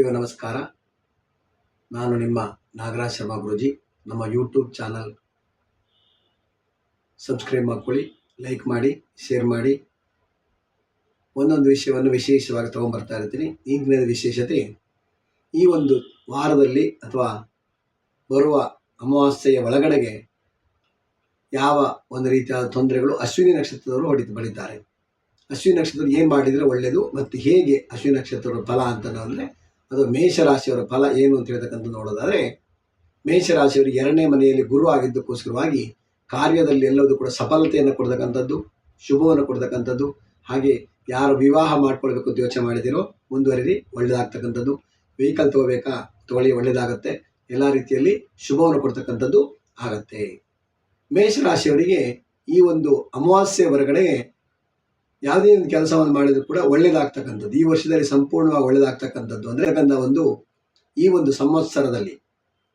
ಎಲ್ಲರಿಗೂ ನಮಸ್ಕಾರ. ನಾನು ನಿಮ್ಮ ನಾಗರಾಜ್ ಶರ್ಮಾ ಗುರೂಜಿ. ನಮ್ಮ ಯೂಟ್ಯೂಬ್ ಚಾನಲ್ ಸಬ್ಸ್ಕ್ರೈಬ್ ಮಾಡ್ಕೊಳ್ಳಿ, ಲೈಕ್ ಮಾಡಿ, ಶೇರ್ ಮಾಡಿ. ಒಂದೊಂದು ವಿಷಯವನ್ನು ವಿಶೇಷವಾಗಿ ತೊಗೊಂಬರ್ತಾ ಇರ್ತೀನಿ. ಈಗಿನ ವಿಶೇಷತೆ ಈ ಒಂದು ವಾರದಲ್ಲಿ ಅಥವಾ ಬರುವ ಅಮಾವಾಸ್ಯೆಯ ಒಳಗಡೆಗೆ ಯಾವ ಒಂದು ರೀತಿಯಾದ ತೊಂದರೆಗಳು ಅಶ್ವಿನಿ ನಕ್ಷತ್ರದವರು ಬಳಿತಾರೆ. ಅಶ್ವಿನಿ ನಕ್ಷತ್ರ ಏನು ಮಾಡಿದರೆ ಒಳ್ಳೆಯದು ಮತ್ತು ಹೇಗೆ ಅಶ್ವಿನಿ ನಕ್ಷತ್ರದ ಫಲ ಅಂತ ಅಂದರೆ ಅದು ಮೇಷರಾಶಿಯವರ ಫಲ ಏನು ಅಂತ ಹೇಳ್ತಕ್ಕಂಥ ನೋಡೋದಾದರೆ, ಮೇಷರಾಶಿಯವರಿಗೆ 2ನೇ ಮನೆಯಲ್ಲಿ ಗುರು ಆಗಿದ್ದಕ್ಕೋಸ್ಕರವಾಗಿ ಕಾರ್ಯದಲ್ಲಿ ಎಲ್ಲವೂ ಕೂಡ ಸಫಲತೆಯನ್ನು ಕೊಡ್ತಕ್ಕಂಥದ್ದು, ಶುಭವನ್ನು ಕೊಡ್ತಕ್ಕಂಥದ್ದು. ಹಾಗೆ ಯಾರು ವಿವಾಹ ಮಾಡ್ಕೊಳ್ಬೇಕು ಅಂತ ಯೋಚನೆ ಮಾಡಿದಿರೋ ಮುಂದುವರಿರಿ, ಒಳ್ಳೆಯದಾಗ್ತಕ್ಕಂಥದ್ದು. ವೆಹಿಕಲ್ ತೊಗೋಬೇಕಾ ತೊಗೊಳ್ಳಿ, ಒಳ್ಳೆಯದಾಗತ್ತೆ. ಎಲ್ಲ ರೀತಿಯಲ್ಲಿ ಶುಭವನ್ನು ಕೊಡ್ತಕ್ಕಂಥದ್ದು ಆಗತ್ತೆ. ಮೇಷರಾಶಿಯವರಿಗೆ ಈ ಒಂದು ಅಮಾವಾಸ್ಯೆ ಹೊರಗಡೆ ಯಾವುದೇ ಒಂದು ಕೆಲಸವನ್ನು ಮಾಡಿದರೂ ಕೂಡ ಒಳ್ಳೆಯದಾಗ್ತಕ್ಕಂಥದ್ದು, ಈ ವರ್ಷದಲ್ಲಿ ಸಂಪೂರ್ಣವಾಗಿ ಒಳ್ಳೆಯದಾಗ್ತಕ್ಕಂಥದ್ದು ಅಂದರೆ ಒಂದು ಈ ಒಂದು ಸಂವತ್ಸರದಲ್ಲಿ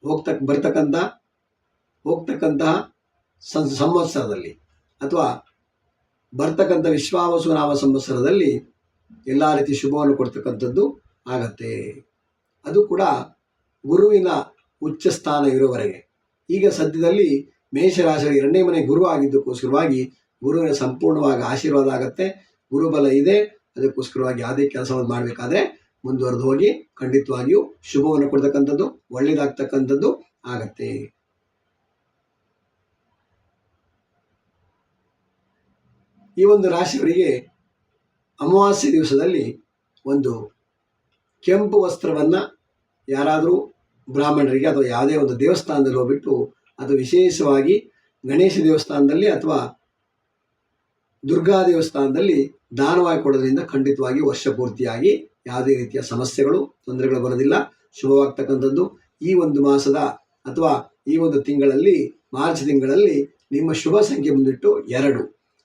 ಹೋಗ್ತಕ್ಕಂತಹ ಸಂವತ್ಸರದಲ್ಲಿ ಅಥವಾ ಬರ್ತಕ್ಕಂಥ ವಿಶ್ವಾವಸು ನಾಮ ಸಂವತ್ಸರದಲ್ಲಿ ಎಲ್ಲ ರೀತಿ ಶುಭವನ್ನು ಕೊಡ್ತಕ್ಕಂಥದ್ದು ಆಗತ್ತೆ. ಅದು ಕೂಡ ಗುರುವಿನ ಉಚ್ಚ ಸ್ಥಾನ ಇರುವವರೆಗೆ. ಈಗ ಸದ್ಯದಲ್ಲಿ ಮೇಷರಾಶಿಯ 2ನೇ ಮನೆ ಗುರು ಆಗಿದ್ದಕ್ಕೋಸ್ಕರವಾಗಿ ಗುರುವಿನ ಸಂಪೂರ್ಣವಾಗಿ ಆಶೀರ್ವಾದ ಆಗುತ್ತೆ. ಗುರುಬಲ ಇದೆ. ಅದಕ್ಕೋಸ್ಕರವಾಗಿ ಯಾವುದೇ ಕೆಲಸವನ್ನು ಮಾಡಬೇಕಾದ್ರೆ ಮುಂದುವರೆದು ಹೋಗಿ ಖಂಡಿತವಾಗಿಯೂ ಶುಭವನ್ನು ಕೊಡ್ತಕ್ಕಂಥದ್ದು, ಒಳ್ಳೆಯದಾಗ್ತಕ್ಕಂಥದ್ದು ಆಗತ್ತೆ. ಈ ಒಂದು ರಾಶಿಯವರಿಗೆ ಅಮಾವಾಸ್ಯೆ ದಿವಸದಲ್ಲಿ ಒಂದು ಕೆಂಪು ವಸ್ತ್ರವನ್ನು ಯಾರಾದರೂ ಬ್ರಾಹ್ಮಣರಿಗೆ ಅಥವಾ ಯಾವುದೇ ಒಂದು ದೇವಸ್ಥಾನದಲ್ಲಿ ಹೋಗ್ಬಿಟ್ಟು, ಅದು ವಿಶೇಷವಾಗಿ ಗಣೇಶ ದೇವಸ್ಥಾನದಲ್ಲಿ ಅಥವಾ ದುರ್ಗಾ ದೇವಸ್ಥಾನದಲ್ಲಿ ದಾನವಾಗಿ ಕೊಡೋದ್ರಿಂದ ಖಂಡಿತವಾಗಿ ವರ್ಷ ಪೂರ್ತಿಯಾಗಿ ಯಾವುದೇ ರೀತಿಯ ಸಮಸ್ಯೆಗಳು, ತೊಂದರೆಗಳು ಬರೋದಿಲ್ಲ, ಶುಭವಾಗ್ತಕ್ಕಂಥದ್ದು. ಈ ಒಂದು ಮಾಸದ ಅಥವಾ ಈ ಒಂದು ತಿಂಗಳಲ್ಲಿ, ಮಾರ್ಚ್ ತಿಂಗಳಲ್ಲಿ ನಿಮ್ಮ ಶುಭ ಸಂಖ್ಯೆ ಬಂದುಬಿಟ್ಟು 2.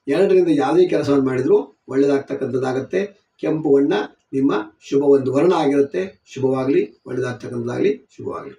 2ರಿಂದ ಯಾವುದೇ ಕೆಲಸವನ್ನು ಮಾಡಿದರೂ ಒಳ್ಳೆಯದಾಗ್ತಕ್ಕಂಥದ್ದಾಗತ್ತೆ. ಕೆಂಪು ಬಣ್ಣ ನಿಮ್ಮ ಶುಭ ಒಂದು ವರ್ಣ ಆಗಿರುತ್ತೆ. ಶುಭವಾಗಲಿ, ಒಳ್ಳೆಯದಾಗ್ತಕ್ಕಂಥದ್ದಾಗಲಿ, ಶುಭವಾಗಲಿ.